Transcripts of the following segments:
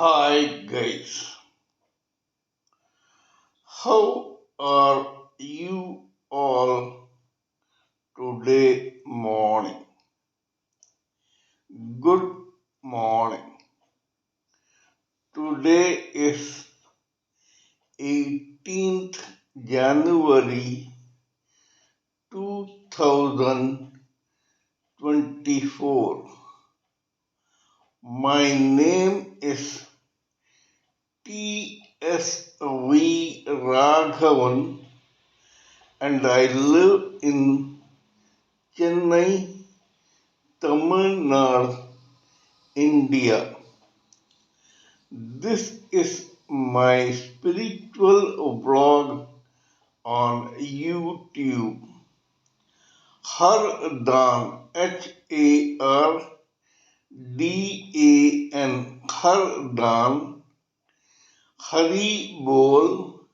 Hi guys, how are you all today morning? Good morning. Today is 18th January 2024. My name is TSV Raghavan and I live in Chennai, Tamil Nadu, India. This is my spiritual vlog on YouTube. Hardan, Hardan, Hardan, Haribol,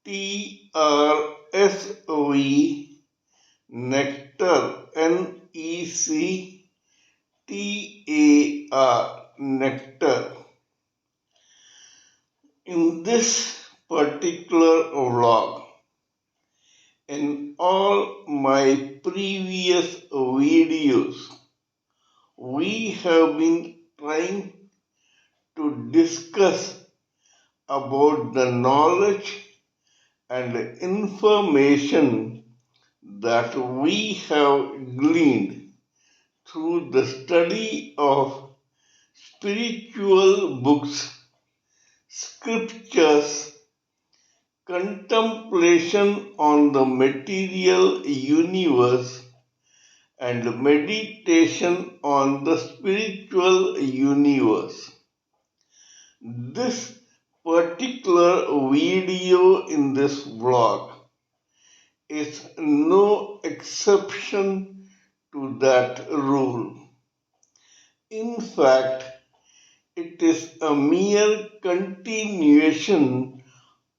TSV Nectar, NECTAR, Nectar. In this particular vlog, in all my previous videos, we have been trying to discuss about the knowledge and information that we have gleaned through the study of spiritual books, scriptures, contemplation on the material universe, and meditation on the spiritual universe. This particular video in this vlog is no exception to that rule. In fact, it is a mere continuation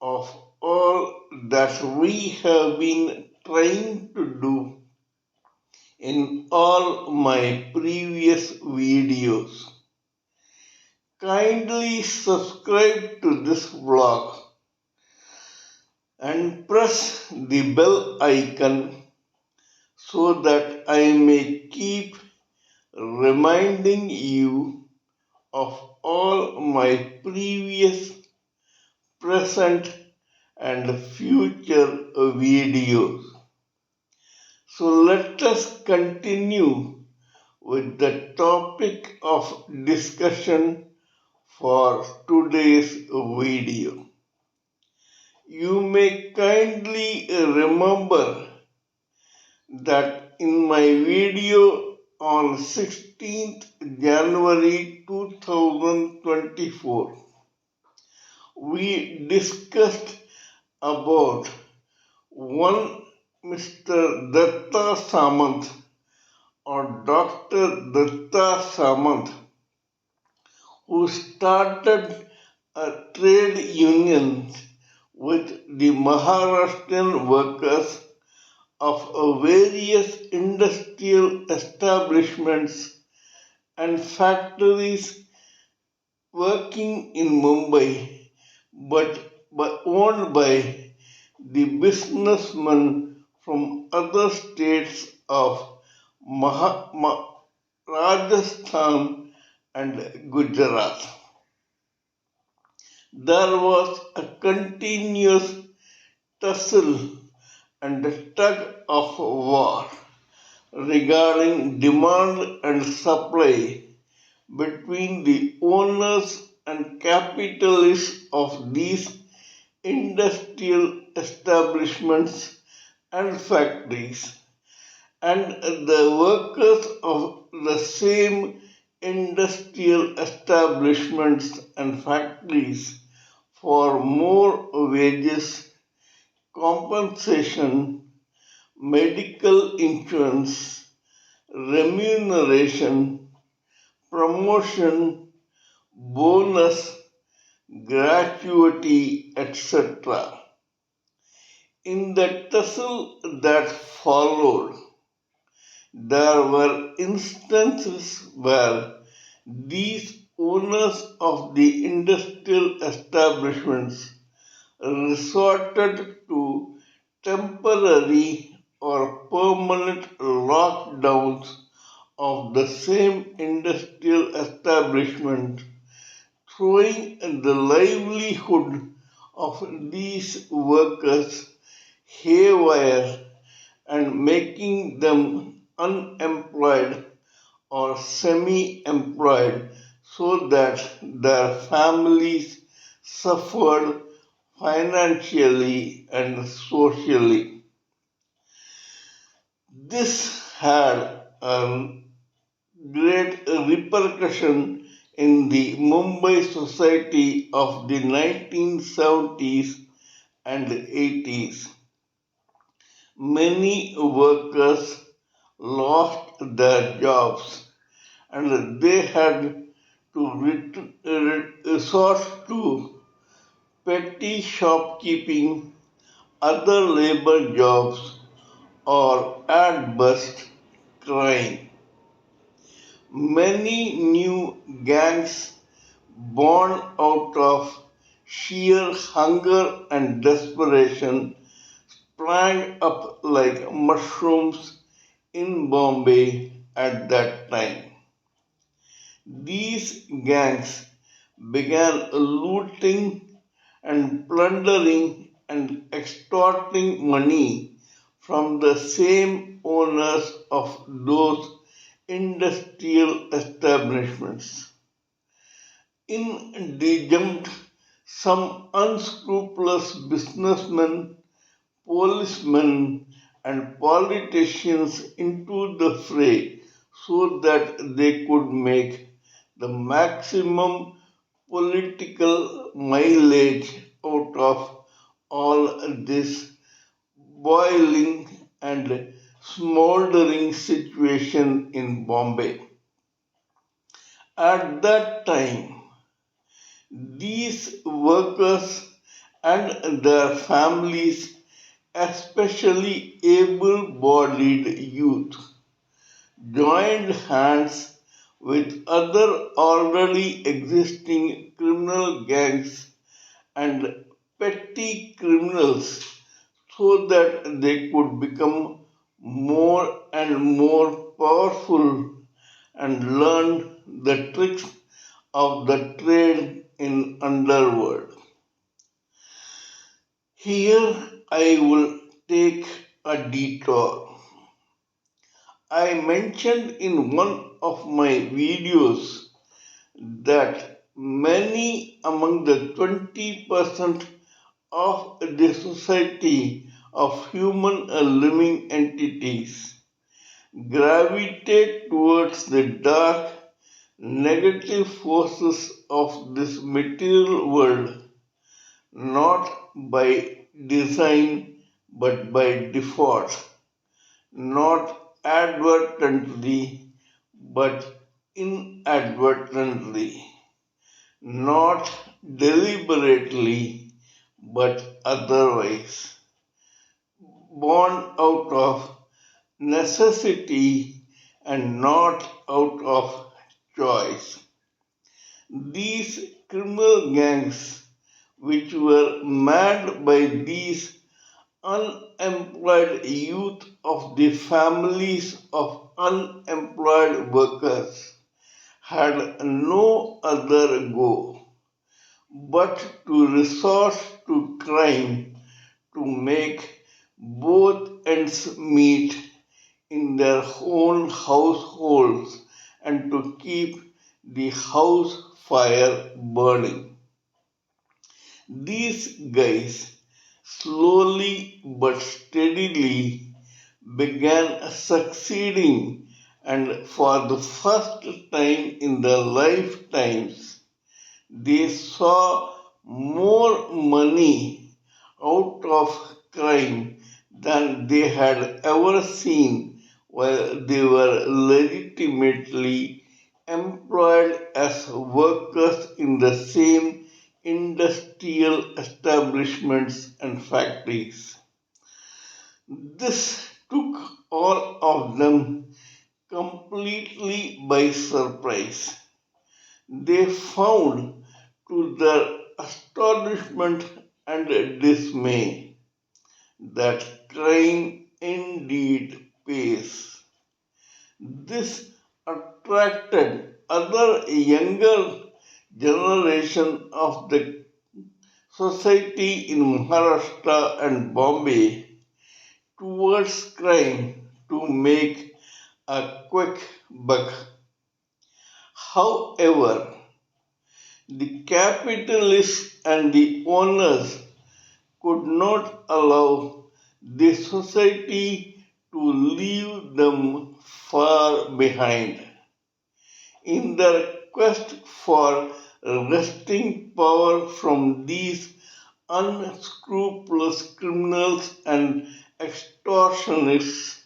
of all that we have been trying to do in all my previous videos. Kindly subscribe to this vlog and press the bell icon so that I may keep reminding you of all my previous, present, and future videos. So let us continue with the topic of discussion for today's video. You may kindly remember that in my video on 16th January 2024, we discussed about one Mr. Datta Samant or Dr. Datta Samant, who started a trade union with the Maharashtrian workers of various industrial establishments and factories working in Mumbai, but owned by the businessmen from other states of Rajasthan and Gujarat. There was a continuous tussle and tug of war regarding demand and supply between the owners and capitalists of these industrial establishments and factories, and the workers of the same industrial establishments and factories for more wages, compensation, medical insurance, remuneration, promotion, bonus, gratuity, etc. In the tussle that followed, there were instances where these owners of the industrial establishments resorted to temporary or permanent lockdowns of the same industrial establishment, throwing the livelihood of these workers haywire and making them unemployed or semi employed so that their families suffered financially and socially. This had a great repercussion in the Mumbai society of the 1970s and 80s. Many workers lost their jobs and they had to resort to petty shopkeeping, other labor jobs, or at best crime. Many new gangs born out of sheer hunger and desperation sprang up like mushrooms in Bombay at that time. These gangs began looting and plundering and extorting money from the same owners of those industrial establishments. In they jumped some unscrupulous businessmen, policemen, and politicians into the fray so that they could make the maximum political mileage out of all this boiling and smoldering situation in Bombay. At that time, these workers and their families, especially able bodied youth, joined hands with other already existing criminal gangs and petty criminals so that they could become more and more powerful and learn the tricks of the trade in underworld. Here I will take a detour. I mentioned in one of my videos that many among the 20% of the society of human living entities gravitate towards the dark, negative forces of this material world, not by design but by default, not advertently but inadvertently, not deliberately but otherwise, born out of necessity and not out of choice. These criminal gangs, which were mad by these unemployed youth of the families of unemployed workers, had no other go but to resort to crime to make both ends meet in their own households and to keep the house fire burning. These guys slowly but steadily began succeeding, and for the first time in their lifetimes, they saw more money out of crime than they had ever seen while they were legitimately employed as workers in the same industrial establishments and factories. This took all of them completely by surprise. they found, to their astonishment and dismay, that crime indeed pays. This attracted other younger generation of the society in Maharashtra and Bombay towards crime to make a quick buck. However, the capitalists and the owners could not allow the society to leave them far behind. In their quest for wresting power from these unscrupulous criminals and extortionists,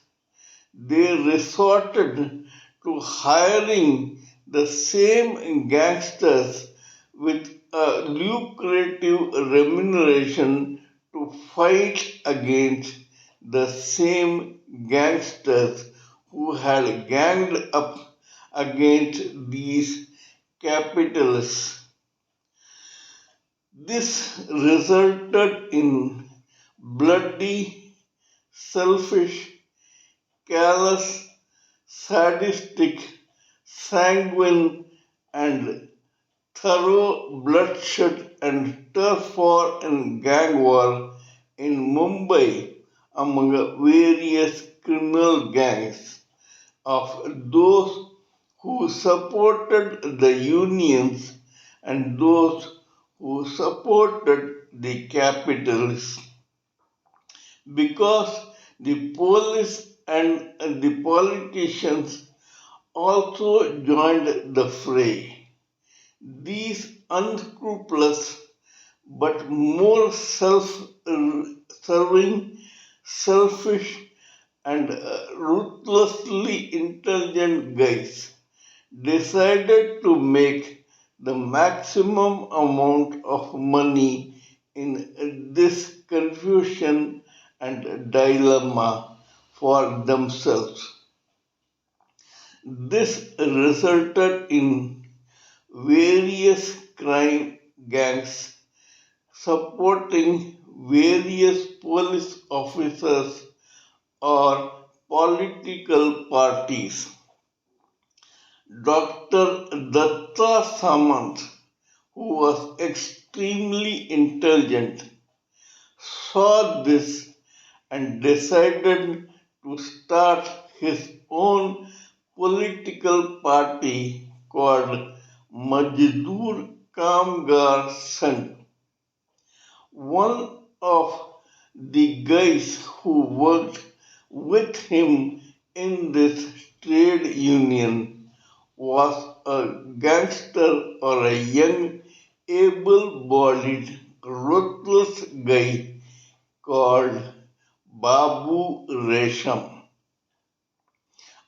they resorted to hiring the same gangsters with a lucrative remuneration to fight against the same gangsters who had ganged up against these capitalists. This resulted in bloody, selfish, callous, sadistic, sanguine, and thorough bloodshed and turf war and gang war in Mumbai among various criminal gangs of those who supported the unions and those who supported the capitalists, because the police and the politicians also joined the fray. These unscrupulous but more self serving, selfish, and ruthlessly intelligent guys decided to make the maximum amount of money in this confusion and dilemma for themselves. This resulted in various crime gangs supporting various police officers or political parties. Dr. Datta Samant, who was extremely intelligent, saw this and decided to start his own political party called Majdoor Kamgar Sangh. One of the guys who worked with him in this trade union was a gangster or a young, able bodied, ruthless guy called Babu Resham.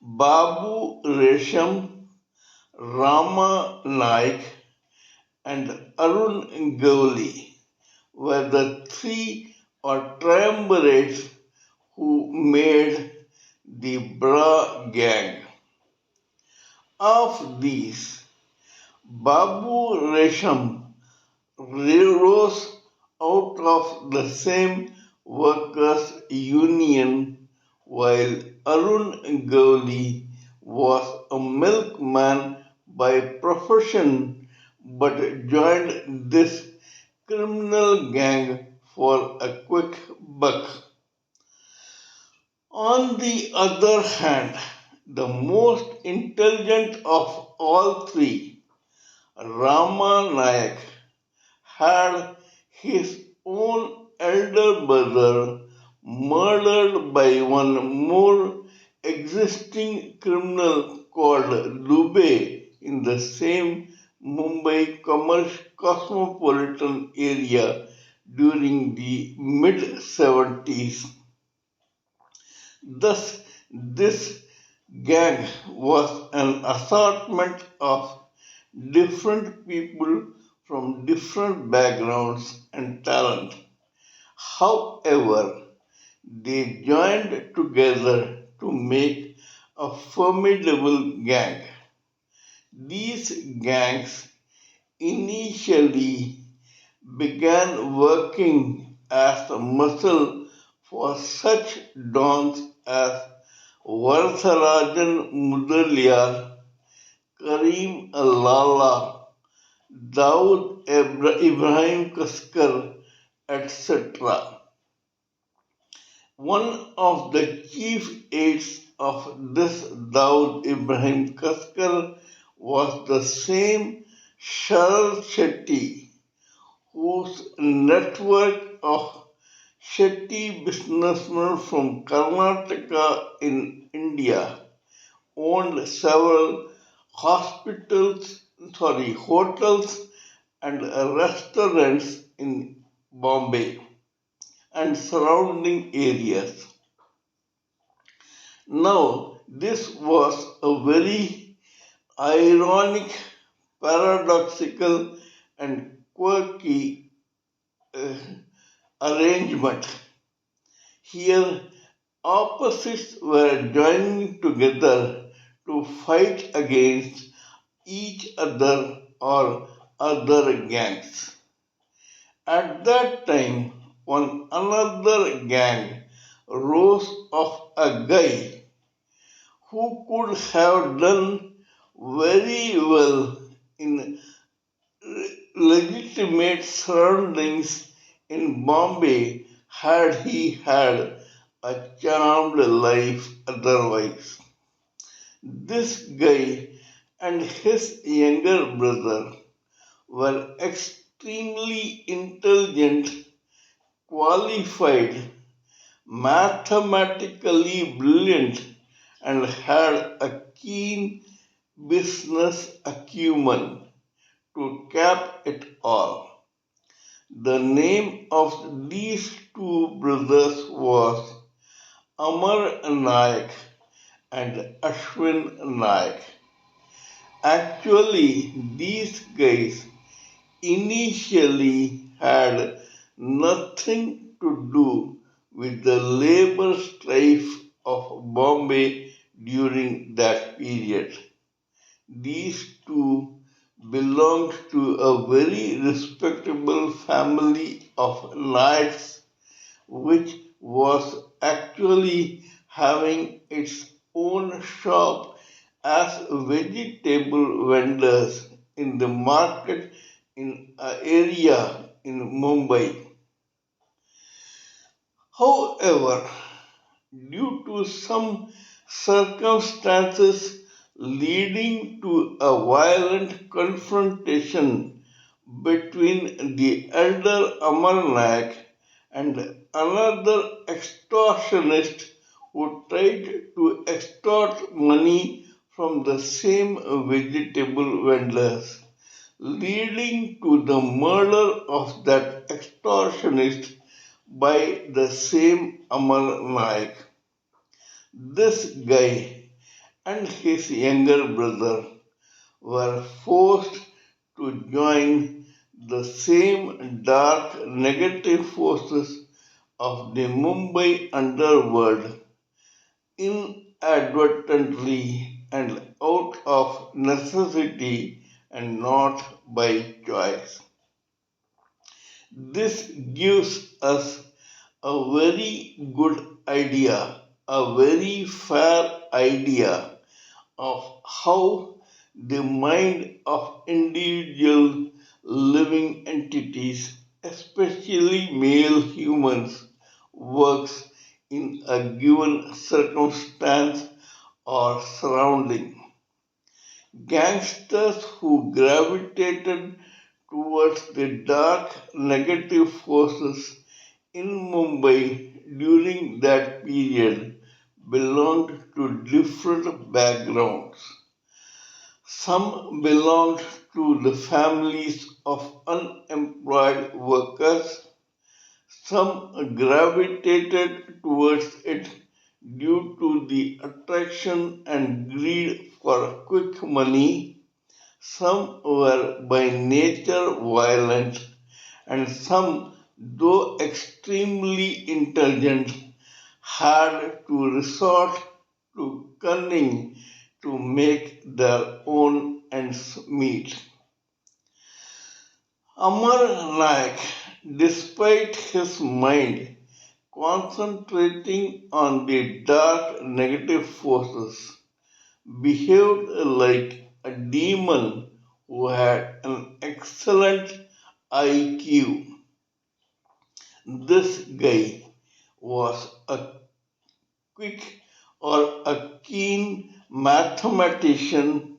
Babu Resham, Rama Naik, and Arun Gowli were the three or triumvirates who made the Bra gang. Of these, Babu Resham rose out of the same workers' union, while Arun Gowli was a milkman by profession but joined this criminal gang for a quick buck. On the other hand, the most intelligent of all three, Rama Nayak, had his own elder brother murdered by one more existing criminal called Dubey in the same Mumbai cosmopolitan area during the mid 70s. Thus, this gang was an assortment of different people from different backgrounds and talent. However, they joined together to make a formidable gang. These gangs initially began working as a muscle for such dons as Varatharajan Mudaliar, Karim Lala, Daud Ibrahim Kaskar, etc. One of the chief aides of this Daud Ibrahim Kaskar was the same Sharad Shetty, whose network of Shetty businessmen from Karnataka in India owned several hotels and restaurants in Bombay and surrounding areas. Now, this was a very ironic, paradoxical, and quirky uh, arrangement. Here, opposites were joining together to fight against each other or other gangs. At that time, one another gang rose of a guy who could have done very well in legitimate surroundings in Bombay had he had a charmed life otherwise. This guy and his younger brother were extremely intelligent, qualified, mathematically brilliant, and had a keen business acumen to cap it all. The name of these two brothers was Amar Naik and Ashwin Naik. Actually, these guys initially had nothing to do with the labor strife of Bombay during that period. These two belonged to a very respectable family of knights, which was actually having its own shop as vegetable vendors in the market in an area in Mumbai. However, due to some circumstances leading to a violent confrontation between the elder Amarnaik and another extortionist who tried to extort money from the same vegetable vendors, leading to the murder of that extortionist by the same Amar Naik. This guy and his younger brother were forced to join the same dark negative forces of the Mumbai underworld inadvertently and out of necessity and not by choice. This gives us a very good idea, a very fair idea of how the mind of individual living entities, especially male humans, works in a given circumstance or surrounding. Gangsters who gravitated towards the dark negative forces in Mumbai during that period belonged to different backgrounds. Some belonged to the families of unemployed workers. Some gravitated towards it due to the attraction and greed for quick money. Some were by nature violent, and some, though extremely intelligent, had to resort to cunning to make their own ends meet. Amar Naik, despite his mind concentrating on the dark negative forces, behaved like a demon who had an excellent IQ. This guy was a quick or a keen mathematician,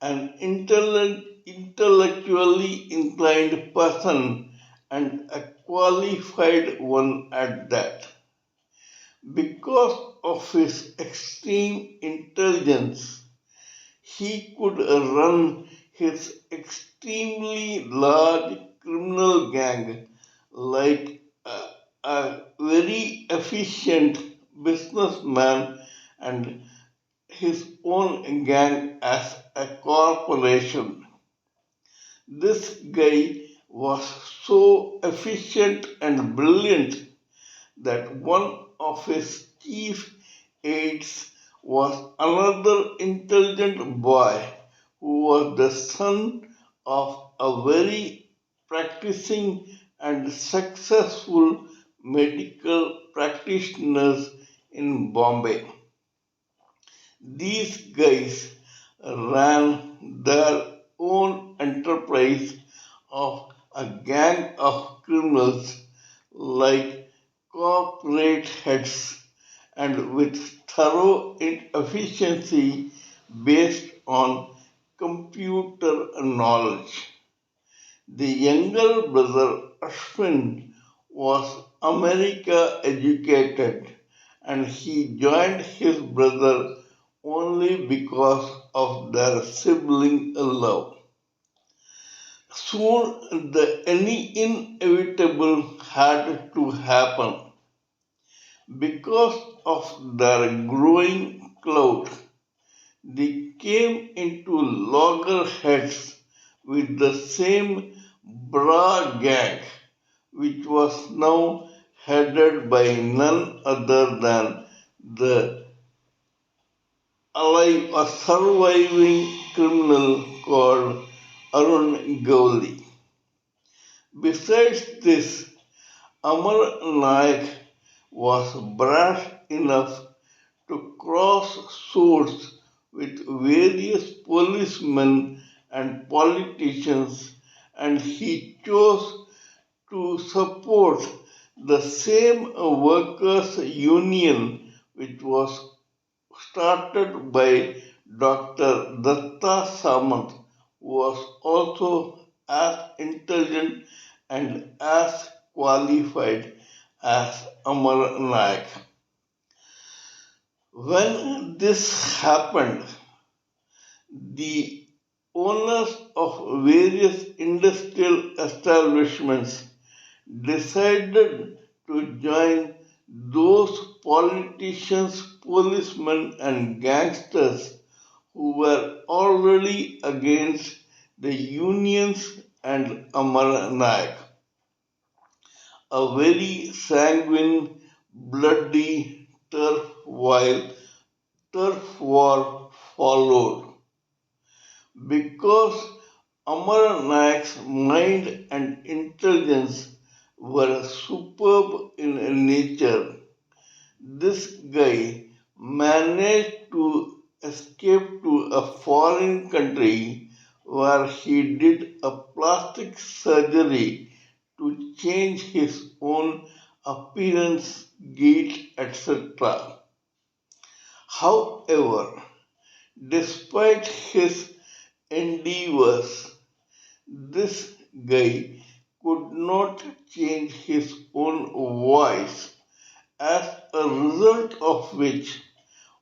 an intellectually inclined person, and a qualified one at that. Because of his extreme intelligence, he could run his extremely large criminal gang like a very efficient businessman and his own gang as a corporation. This guy was so efficient and brilliant that one of his chief aides was another intelligent boy who was the son of a very practicing and successful medical practitioner in Bombay. These guys ran their own enterprise of a gang of criminals like corporate heads and with thorough efficiency based on computer knowledge. The younger brother Ashwin was America educated and he joined his brother only because of their sibling love. Soon the inevitable had to happen. Because of their growing clout, they came into loggerheads with the same Bra gang, which was now headed by none other than the alive or surviving criminal called Arun Gowli. Besides this, Amar Naik was brash enough to cross swords with various policemen and politicians, and he chose to support the same workers' union which was started by Dr. Datta Samant, who was also as intelligent and as qualified as Amar Naik. When this happened, the owners of various industrial establishments decided to join those politicians, policemen, and gangsters who were already against the unions and Amar Naik. A very sanguine, bloody turf war followed. Because Amar Naik's mind and intelligence were superb in nature, this guy managed to escape to a foreign country where he did a plastic surgery to change his own appearance, gait, etc. However, despite his endeavors, this guy could not change his own voice, as a result of which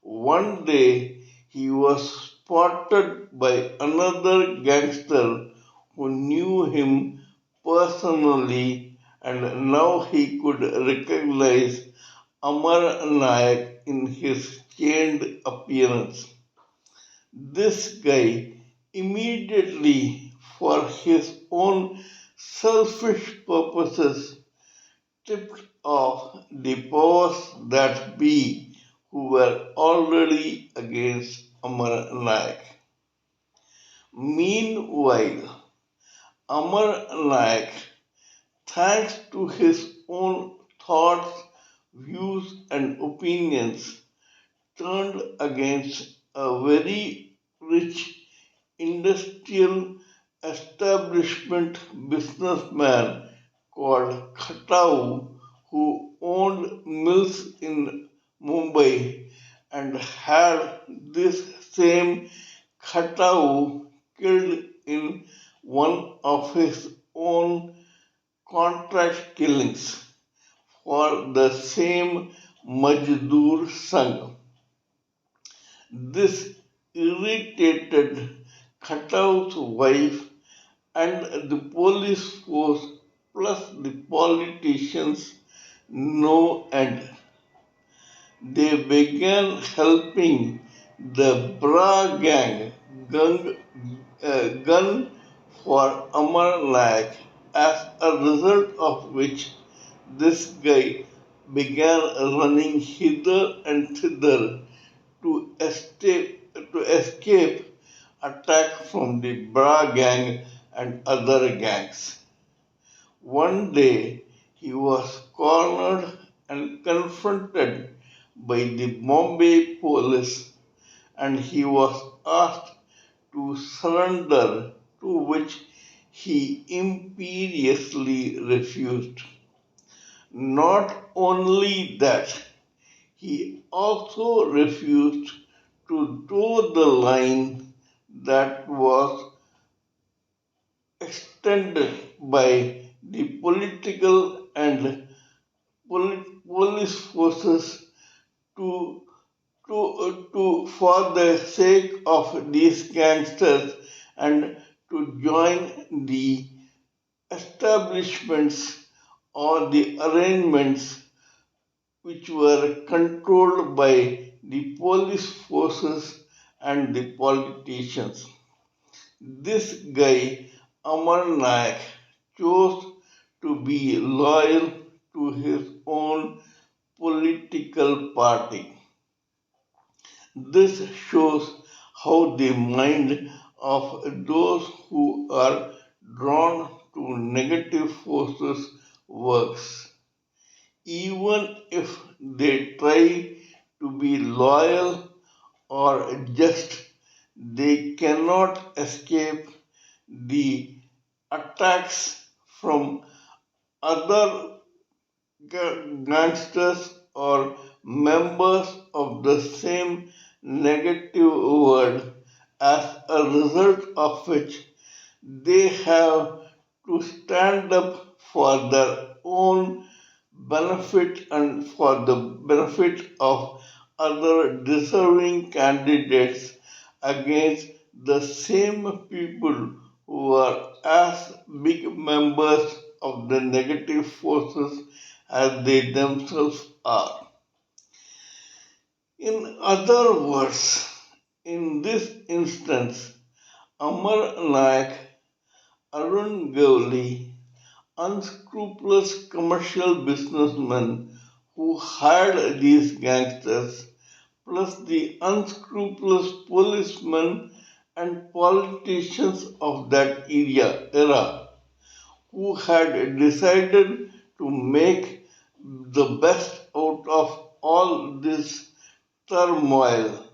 one day he was spotted by another gangster who knew him personally, and now he could recognize Amar Naik in his changed appearance. This guy immediately, for his own selfish purposes, tipped off the powers that be who were already against Amar Naik. Meanwhile, Amar Naik, thanks to his own thoughts, views, and opinions, turned against a very rich industrial establishment businessman called Khatau, who owned mills in Mumbai and had this same Khatau killed in one of his own contract killings for the same Majdoor Sangh. This irritated Khatau's wife and the police force plus the politicians no end. They began helping the Bra gang gun for Amar Naik, as a result of which this guy began running hither and thither to escape attack from the Bra gang and other gangs. One day he was cornered and confronted by the Bombay police and he was asked to surrender, to which he imperiously refused. Not only that, he also refused to toe the line that was extended by the political and police forces to, for the sake of these gangsters and to join the establishments or the arrangements which were controlled by the police forces and the politicians. This guy, Amar Naik, chose to be loyal to his own political party. This shows how the mind of those who are drawn to negative forces works. Even if they try to be loyal or just, they cannot escape the attacks from other gangsters or members of the same negative world, as a result of which they have to stand up for their own benefit and for the benefit of other deserving candidates against the same people who are as big members of the negative forces as they themselves are. In other words, in this instance, Amar Naik, Arun Gowli, unscrupulous commercial businessmen who hired these gangsters, plus the unscrupulous policemen and politicians of that era who had decided to make the best out of all this turmoil,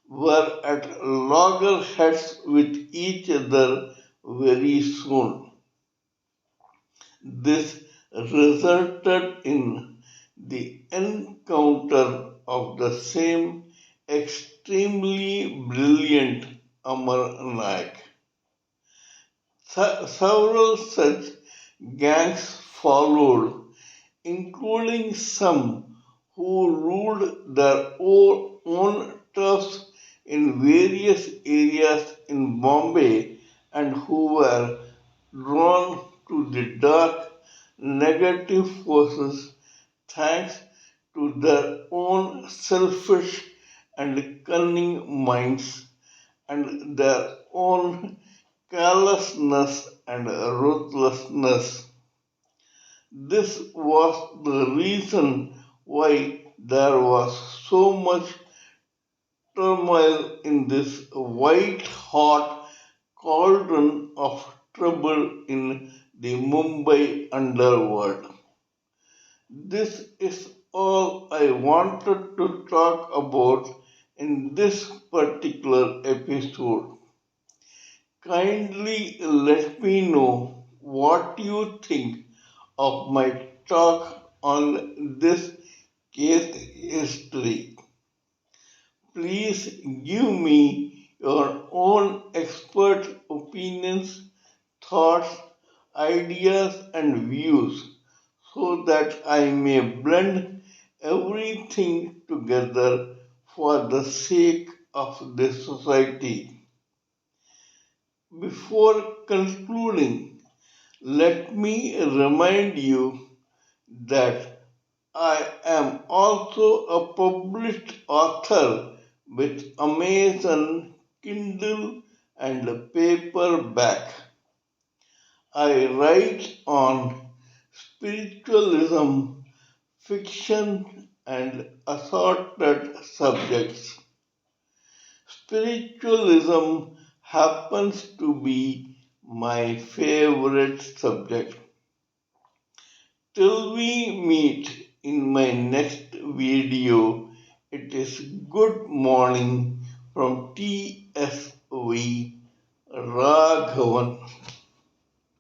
were at loggerheads with each other very soon. This resulted in the encounter of the same extremely brilliant Amar Naik. Several such gangs followed, including some who ruled their own turfs in various areas in Bombay and who were drawn to the dark negative forces thanks to their own selfish and cunning minds and their own callousness and ruthlessness. This was the reason why there was so much turmoil in this white hot cauldron of trouble in the Mumbai underworld. This is all I wanted to talk about in this particular episode. Kindly let me know what you think of my talk on this case history. Please give me your own expert opinions, thoughts, ideas, and views so that I may blend everything together for the sake of the society. Before concluding, let me remind you that I am also a published author with Amazon Kindle and paperback. I write on spiritualism, fiction, and assorted subjects. Spiritualism happens to be my favorite subject. Till we meet in my next video, it is good morning from TSV Raghavan.